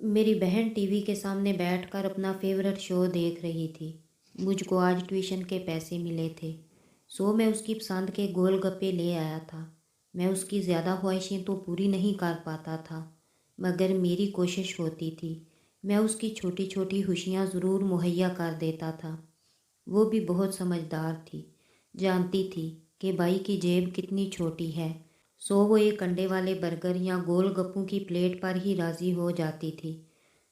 मेरी बहन टीवी के सामने बैठकर अपना फेवरेट शो देख रही थी। मुझको आज ट्यूशन के पैसे मिले थे। सो मैं उसकी पसंद के गोलगप्पे ले आया था। मैं उसकी ज़्यादा ख्वाहिशें तो पूरी नहीं कर पाता था, मगर मेरी कोशिश होती थी। मैं उसकी छोटी छोटी खुशियाँ ज़रूर मुहैया कर देता था। वो भी बहुत समझदार थी, जानती थी कि भाई की जेब कितनी छोटी है। सो वो एक अंडे वाले बर्गर या गोलगप्पों की प्लेट पर ही राज़ी हो जाती थी।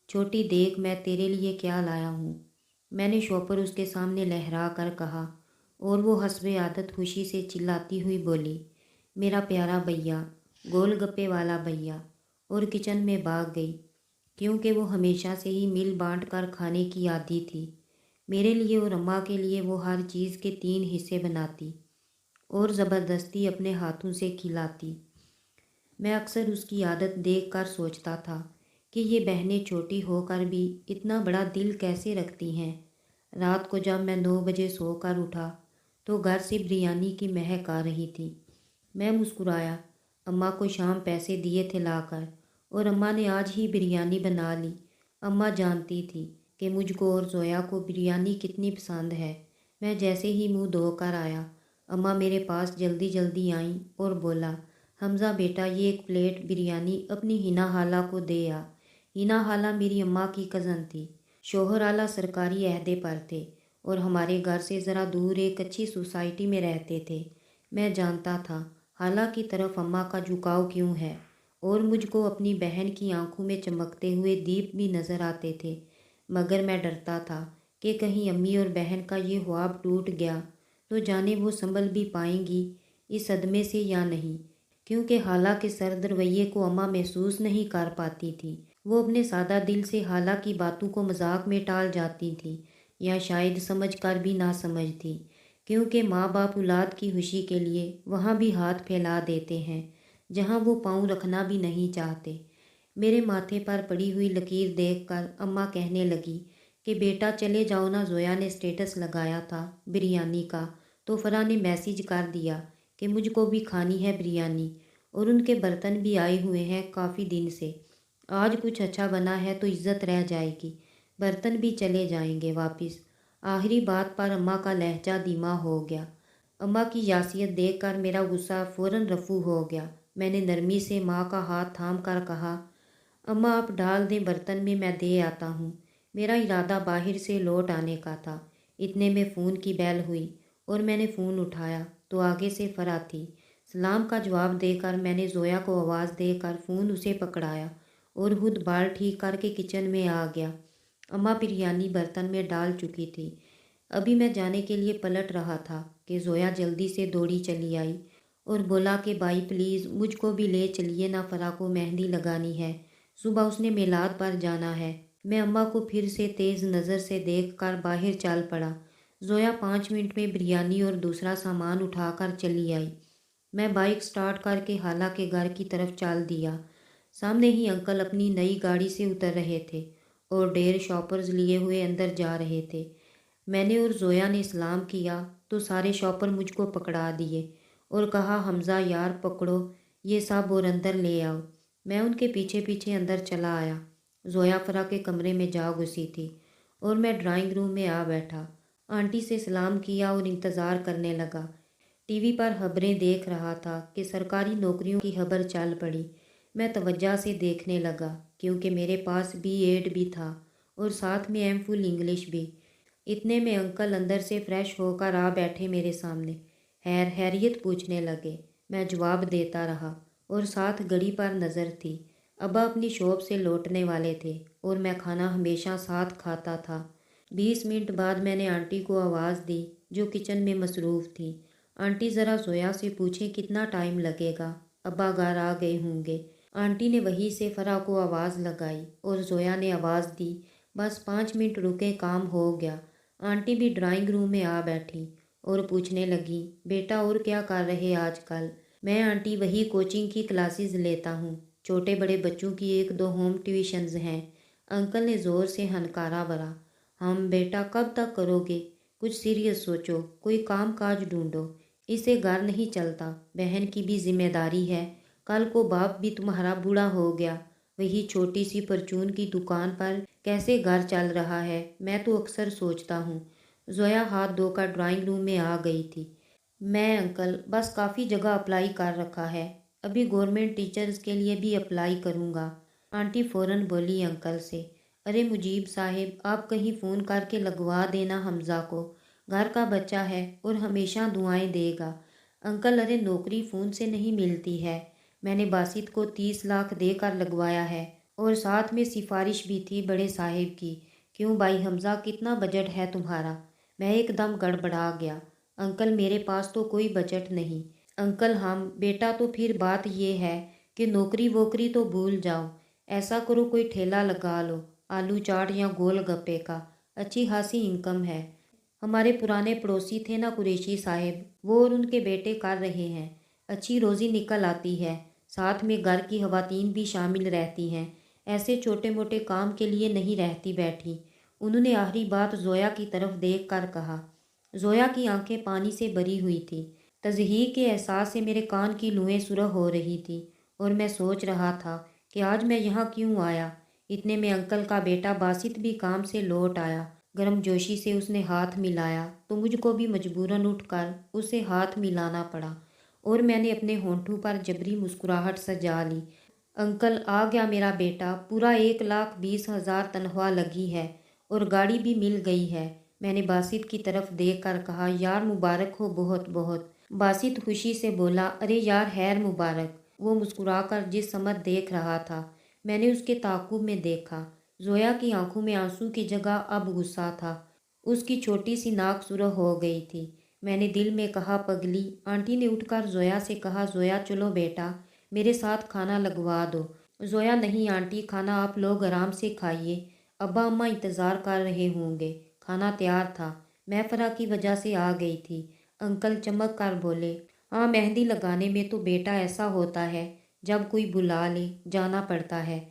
छोटी देख, मैं तेरे लिए क्या लाया हूँ, मैंने शॉपर उसके सामने लहरा कर कहा। और वो हस्बे आदत खुशी से चिल्लाती हुई बोली, मेरा प्यारा भैया, गोलगप्पे वाला भैया। और किचन में भाग गई, क्योंकि वो हमेशा से ही मिल बांट कर खाने की आदी थी। मेरे लिए और अम्मा के लिए वो हर चीज़ के 3 हिस्से बनाती और ज़बरदस्ती अपने हाथों से खिलाती। मैं अक्सर उसकी आदत देख कर सोचता था कि ये बहनें छोटी होकर भी इतना बड़ा दिल कैसे रखती हैं। रात को जब मैं 9 बजे सोकर उठा तो घर से बिरयानी की महक आ रही थी। मैं मुस्कुराया। अम्मा को शाम पैसे दिए थे लाकर, और अम्मा ने आज ही बिरयानी बना ली। अम्मा जानती थी कि मुझको और जोया को बिरयानी कितनी पसंद है। मैं जैसे ही मुंह धोकर आया, अम्मा मेरे पास जल्दी जल्दी आईं और बोला, हमज़ा बेटा, ये एक प्लेट बिरयानी अपनी हिना हाला को दे आ। हिना हाला मेरी अम्मा की कज़न थी। शोहर आला सरकारी अहदे पर थे और हमारे घर से ज़रा दूर एक अच्छी सोसाइटी में रहते थे। मैं जानता था हाला की तरफ अम्मा का झुकाव क्यों है, और मुझको अपनी बहन की आंखों में चमकते हुए दीप भी नज़र आते थे। मगर मैं डरता था कि कहीं अम्मी और बहन का ये ख्वाब टूट गया तो जाने वो संभल भी पाएंगी इस सदमे से या नहीं, क्योंकि हाला के सर्द रवैये को अम्मा महसूस नहीं कर पाती थी। वो अपने सादा दिल से हाला की बातों को मजाक में टाल जाती थी, या शायद समझ कर भी ना समझती, क्योंकि माँ बाप औलाद की खुशी के लिए वहाँ भी हाथ फैला देते हैं जहाँ वो पाँव रखना भी नहीं चाहते। मेरे माथे पर पड़ी हुई लकीर देखकर अम्मा कहने लगी कि बेटा चले जाओ ना, जोया ने स्टेटस लगाया था बिरयानी का, तो फरा ने मैसेज कर दिया कि मुझको भी खानी है बिरयानी, और उनके बर्तन भी आए हुए हैं काफ़ी दिन से। आज कुछ अच्छा बना है तो इज्जत रह जाएगी, बर्तन भी चले जाएंगे वापस। आखिरी बात पर अम्मा का लहजा धीमा हो गया। अम्मा की यासियत देखकर मेरा गुस्सा फ़ौरन रफू हो गया। मैंने नरमी से माँ का हाथ थाम कर कहा, अम्मा आप डाल दें बर्तन में, मैं दे आता हूँ। मेरा इरादा बाहर से लौट आने का था। इतने में फ़ोन की बेल हुई और मैंने फ़ोन उठाया तो आगे से फरा थी। सलाम का जवाब देकर मैंने जोया को आवाज़ देकर फ़ोन उसे पकड़ाया और खुद बाल ठीक करके किचन में आ गया। अम्मा बिरयानी बर्तन में डाल चुकी थी। अभी मैं जाने के लिए पलट रहा था कि जोया जल्दी से दौड़ी चली आई और बोला कि भाई प्लीज़ मुझको भी ले चलिए ना, फरा को मेहंदी लगानी है, सुबह उसने मिलाद पर जाना है। मैं अम्मा को फिर से तेज़ नज़र से देखकर बाहर चल पड़ा। जोया 5 मिनट में बिरयानी और दूसरा सामान उठाकर चली आई। मैं बाइक स्टार्ट करके हाला के घर की तरफ चल दिया। सामने ही अंकल अपनी नई गाड़ी से उतर रहे थे और ढेर शॉपर्स लिए हुए अंदर जा रहे थे। मैंने और जोया ने सलाम किया तो सारे शॉपर मुझको पकड़ा दिए और कहा, हमज़ा यार पकड़ो ये सब और अंदर ले आओ। मैं उनके पीछे पीछे अंदर चला आया। जोया फरा के कमरे में जा घुसी थी और मैं ड्राइंग रूम में आ बैठा। आंटी से सलाम किया और इंतज़ार करने लगा। टीवी पर खबरें देख रहा था कि सरकारी नौकरियों की खबर चल पड़ी। मैं तवज्जो से देखने लगा क्योंकि मेरे पास B.Ed भी था और साथ में M.Phil इंग्लिश भी। इतने में अंकल अंदर से फ्रेश होकर आ बैठे मेरे सामने। हैरियत पूछने लगे। मैं जवाब देता रहा और साथ घड़ी पर नज़र थी। अब्बा अपनी शॉप से लौटने वाले थे और मैं खाना हमेशा साथ खाता था। 20 मिनट बाद मैंने आंटी को आवाज़ दी जो किचन में मसरूफ़ थी। आंटी ज़रा जोया से पूछें कितना टाइम लगेगा, अब्बा घर आ गए होंगे। आंटी ने वहीं से फरा को आवाज़ लगाई और जोया ने आवाज़ दी, बस 5 मिनट रुके, काम हो गया। आंटी भी ड्राइंग रूम में आ बैठी और पूछने लगी, बेटा और क्या कर रहे आजकल। मैं आंटी वही कोचिंग की क्लासेस लेता हूँ, छोटे बड़े बच्चों की 1-2 होम ट्यूशन्स हैं। अंकल ने ज़ोर से हनकारा भरा। हम बेटा कब तक करोगे, कुछ सीरियस सोचो, कोई काम काज ढूंढो, इससे घर नहीं चलता। बहन की भी जिम्मेदारी है, कल को बाप भी तुम्हारा बूढ़ा हो गया, वही छोटी सी परचून की दुकान पर कैसे घर चल रहा है, मैं तो अक्सर सोचता हूँ। जोया हाथ धोकर ड्राइंग रूम में आ गई थी। मैं अंकल, बस काफ़ी जगह अप्लाई कर रखा है, अभी गवर्नमेंट टीचर्स के लिए भी अप्लाई करूँगा। आंटी फ़ौरन बोली अंकल से, अरे मुजीब साहिब, आप कहीं फ़ोन करके लगवा देना हमज़ा को, घर का बच्चा है और हमेशा दुआएं देगा। अंकल, अरे नौकरी फ़ोन से नहीं मिलती है, मैंने बासित को 30 लाख देकर लगवाया है और साथ में सिफारिश भी थी बड़े साहिब की। क्यों भाई हमज़ा, कितना बजट है तुम्हारा? मैं एकदम गड़बड़ा गया। अंकल, मेरे पास तो कोई बजट नहीं। अंकल, हम बेटा तो फिर बात ये है कि नौकरी वोकरी तो भूल जाओ, ऐसा करो कोई ठेला लगा लो, आलू चाट या गोल गप्पे का, अच्छी खासी इनकम है। हमारे पुराने पड़ोसी थे ना कुरैशी साहब, वो और उनके बेटे कर रहे हैं, अच्छी रोज़ी निकल आती है, साथ में घर की खवातीन भी शामिल रहती हैं, ऐसे छोटे मोटे काम के लिए नहीं रहती बैठी। उन्होंने आखिरी बात जोया की तरफ देख कर कहा। जोया की आंखें पानी से भरी हुई थी। तज़हीक के एहसास से मेरे कान की लुएं सुरह हो रही थी और मैं सोच रहा था कि आज मैं यहाँ क्यों आया। इतने में अंकल का बेटा बासित भी काम से लौट आया। गर्मजोशी से उसने हाथ मिलाया तो मुझको भी मजबूरन उठकर उसे हाथ मिलाना पड़ा और मैंने अपने होंठों पर जबरी मुस्कुराहट सजा ली। अंकल, आ गया मेरा बेटा, पूरा 1,20,000 तनख्वाह लगी है और गाड़ी भी मिल गई है। मैंने बासित की तरफ देख कर कहा, यार मुबारक हो बहुत बहुत। बासित खुशी से बोला, अरे यार खैर मुबारक। वो मुस्कुराकर जिस समत देख रहा था, मैंने उसके ताक़ुब में देखा। जोया की आंखों में आंसू की जगह अब गुस्सा था। उसकी छोटी सी नाक सुरख हो गई थी। मैंने दिल में कहा, पगली। आंटी ने उठकर जोया से कहा, जोया चलो बेटा, मेरे साथ खाना लगवा दो। जोया, नहीं आंटी, खाना आप लोग आराम से खाइए, अब्बा अम्मा इंतज़ार कर रहे होंगे। खाना तैयार था, मैं फ़रा की वजह से आ गई थी। अंकल चमक कर बोले, हाँ मेहंदी लगाने में तो बेटा ऐसा होता है, जब कोई बुला ले जाना पड़ता है।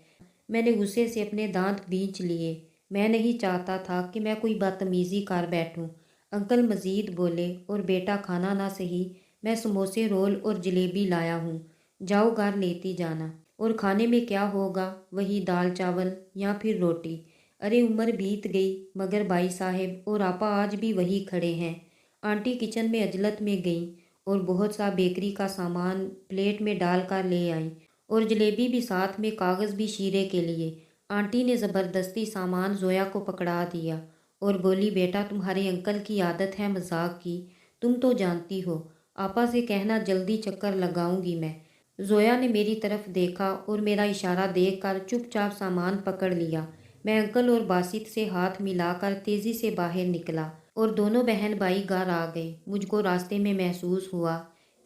मैंने गुस्से से अपने दांत भींच लिए। मैं नहीं चाहता था कि मैं कोई बदतमीज़ी कर बैठूं। अंकल मज़ीद बोले, और बेटा खाना ना सही, मैं समोसे रोल और जलेबी लाया हूँ, जाओ घर लेती जाना। और खाने में क्या होगा, वही दाल चावल या फिर रोटी। अरे उम्र बीत गई मगर भाई साहब और आपा आज भी वही खड़े हैं। आंटी किचन में अजलत में गई और बहुत सा बेकरी का सामान प्लेट में डाल कर ले आई और जलेबी भी साथ में, कागज़ भी शीरे के लिए। आंटी ने ज़बरदस्ती सामान जोया को पकड़ा दिया और बोली, बेटा तुम्हारे अंकल की आदत है मजाक की, तुम तो जानती हो, आपा से कहना जल्दी चक्कर लगाऊंगी मैं। जोया ने मेरी तरफ देखा और मेरा इशारा देखकर चुपचाप सामान पकड़ लिया। मैं अंकल और बासित से हाथ मिलाकर तेज़ी से बाहर निकला और दोनों बहन भाई घर आ गए। मुझको रास्ते में महसूस हुआ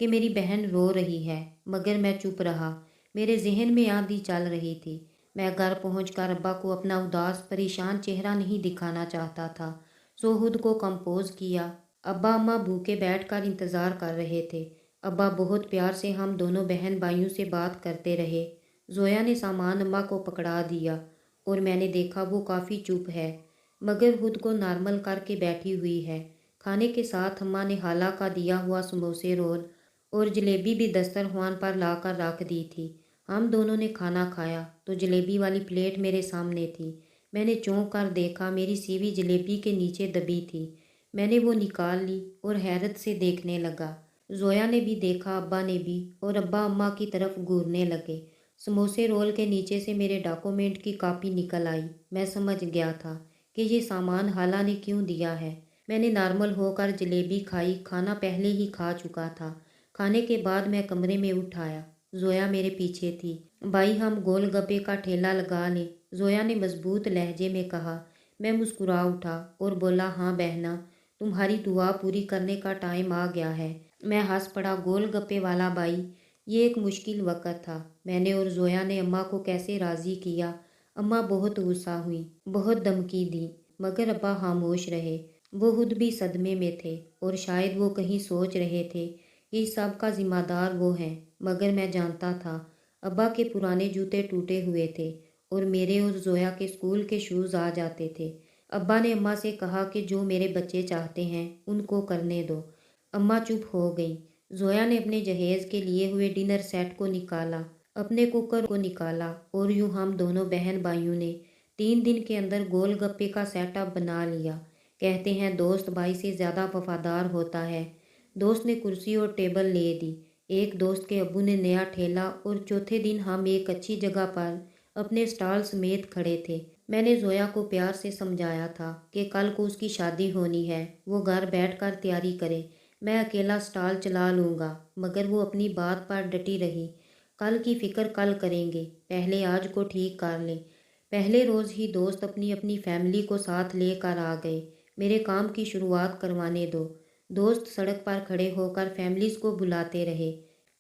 कि मेरी बहन रो रही है, मगर मैं चुप रहा। मेरे जहन में आंधी चल रही थी। मैं घर पहुंचकर अब्बा को अपना उदास परेशान चेहरा नहीं दिखाना चाहता था, सो खुद को कंपोज किया। अब्बा अम्मा भूखे बैठकर इंतज़ार कर रहे थे। अब्बा बहुत प्यार से हम दोनों बहन भाइयों से बात करते रहे। जोया ने सामान अम्मा को पकड़ा दिया और मैंने देखा वो काफ़ी चुप है, मगर खुद को नॉर्मल करके बैठी हुई है। खाने के साथ अम्मा ने हाला का दिया हुआ समोसे रोल और जलेबी भी दस्तरख्वान पर लाकर रख दी थी। हम दोनों ने खाना खाया तो जलेबी वाली प्लेट मेरे सामने थी। मैंने चौंक कर देखा, मेरी सीवी जलेबी के नीचे दबी थी। मैंने वो निकाल ली और हैरत से देखने लगा। जोया ने भी देखा, अब्बा ने भी, और अब्बा अम्मा की तरफ घूरने लगे। समोसे रोल के नीचे से मेरे डॉक्यूमेंट की कॉपी निकल आई। मैं समझ गया था कि ये सामान हाला ने क्यों दिया है। मैंने नॉर्मल होकर जलेबी खाई, खाना पहले ही खा चुका था। खाने के बाद मैं कमरे में उठाया। जोया मेरे पीछे थी। भाई हम गोलगप्पे का ठेला लगा लें, जोया ने मजबूत लहजे में कहा। मैं मुस्कुरा उठा और बोला, हाँ बहना, तुम्हारी दुआ पूरी करने का टाइम आ गया है। मैं हंस पड़ा, गोलगप्पे वाला भाई, ये एक मुश्किल वक़्त था। मैंने और जोया ने अम्मा को कैसे राज़ी किया। अम्मा बहुत गुस्सा हुई, बहुत धमकी दी, मगर अब्बा खामोश रहे। वो खुद भी सदमे में थे और शायद वो कहीं सोच रहे थे कि इस सब का ज़िम्मेदार वो हैं। मगर मैं जानता था, अब्बा के पुराने जूते टूटे हुए थे और मेरे और जोया के स्कूल के शूज़ आ जाते थे। अब्बा ने अम्मा से कहा कि जो मेरे बच्चे चाहते हैं उनको करने दो। अम्मा चुप हो गई। जोया ने अपने जहेज़ के लिए हुए डिनर सेट को निकाला। अपने कुकर को निकाला और यूं हम दोनों बहन भाइयों ने 3 दिन के अंदर गोलगप्पे का सेटअप बना लिया। कहते हैं दोस्त भाई से ज़्यादा वफादार होता है। दोस्त ने कुर्सी और टेबल ले दी। एक दोस्त के अब्बू ने नया ठेला और चौथे दिन हम एक अच्छी जगह पर अपने स्टॉल समेत खड़े थे। मैंने जोया को प्यार से समझाया था कि कल को उसकी शादी होनी है, वो घर बैठकर तैयारी करे, मैं अकेला स्टॉल चला लूँगा। मगर वो अपनी बात पर डटी रही। कल की फ़िक्र कल करेंगे, पहले आज को ठीक कर लें। पहले रोज़ ही दोस्त अपनी अपनी फैमिली को साथ लेकर आ गए। मेरे काम की शुरुआत करवाने दो। दोस्त सड़क पर खड़े होकर फैमिलीज़ को बुलाते रहे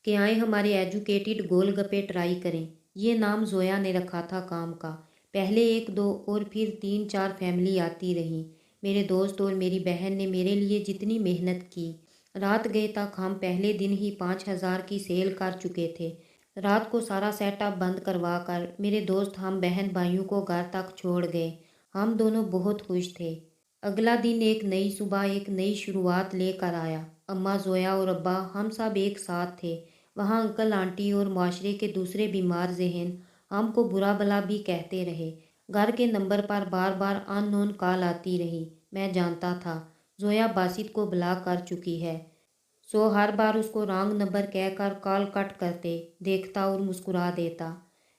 कि आए हमारे एजुकेटेड गोलगप्पे ट्राई करें। ये नाम जोया ने रखा था काम का। पहले एक दो और फिर 3-4 फैमिली आती रहीं। मेरे दोस्त और मेरी बहन ने मेरे लिए जितनी मेहनत की, रात गए तक हम पहले दिन ही 5,000 की सेल कर चुके थे। रात को सारा सेटअप बंद करवा कर मेरे दोस्त हम बहन भाइयों को घर तक छोड़ गए। हम दोनों बहुत खुश थे। अगला दिन एक नई सुबह एक नई शुरुआत लेकर आया। अम्मा जोया और अब्बा हम सब एक साथ थे। वहाँ अंकल आंटी और माशरे के दूसरे बीमार जहन हमको बुरा भला भी कहते रहे। घर के नंबर पर बार बार अननोन कॉल आती रही। मैं जानता था जोया बासित को ब्लॉक कर चुकी है, सो हर बार उसको रॉन्ग नंबर कहकर कॉल कट करते देखता और मुस्कुरा देता।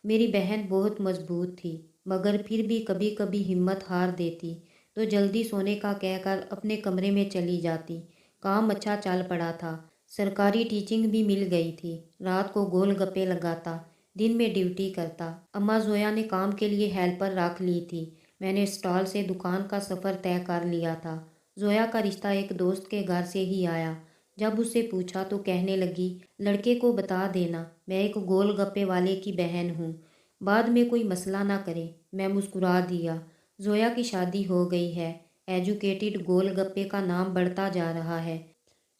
मेरी बहन बहुत मजबूत थी, मगर फिर भी कभी कभी हिम्मत हार देती तो जल्दी सोने का कहकर अपने कमरे में चली जाती। काम अच्छा चल पड़ा था। सरकारी टीचिंग भी मिल गई थी। रात को गोलगप्पे लगाता, दिन में ड्यूटी करता। अम्मा जोया ने काम के लिए हेल्पर रख ली थी। मैंने स्टॉल से दुकान का सफ़र तय कर लिया था। जोया का रिश्ता एक दोस्त के घर से ही आया। जब उससे पूछा तो कहने लगी, लड़के को बता देना मैं एक गोलगप्पे वाले की बहन हूँ, बाद में कोई मसला ना करे। मैं मुस्कुरा दिया। जोया की शादी हो गई है। एजुकेटेड गोलगप्पे का नाम बढ़ता जा रहा है।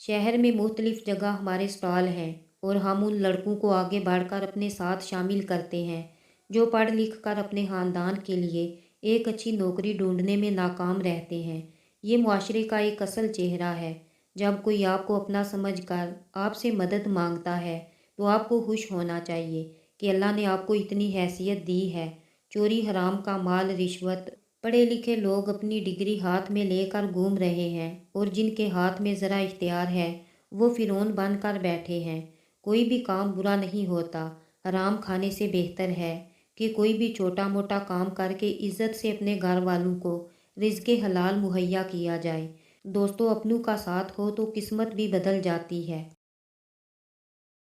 शहर में मुख्तलिफ जगह हमारे स्टॉल हैं और हम उन लड़कों को आगे बढ़कर अपने साथ शामिल करते हैं जो पढ़ लिख कर अपने ख़ानदान के लिए एक अच्छी नौकरी ढूंढने में नाकाम रहते हैं। ये मुआशरे का एक असल चेहरा है। जब कोई आपको अपना समझकर आपसे मदद मांगता है तो आपको खुश होना चाहिए कि अल्लाह ने आपको इतनी हैसियत दी है। चोरी हराम का माल, रिश्वत, पढ़े लिखे लोग अपनी डिग्री हाथ में लेकर घूम रहे हैं और जिनके हाथ में ज़रा इख्तियार है वो फ़िरौन बनकर बैठे हैं। कोई भी काम बुरा नहीं होता। हराम खाने से बेहतर है कि कोई भी छोटा मोटा काम करके इज़्ज़त से अपने घर वालों को रिज़्क़े हलाल मुहैया किया जाए। दोस्तों, अपनों का साथ हो तो किस्मत भी बदल जाती है।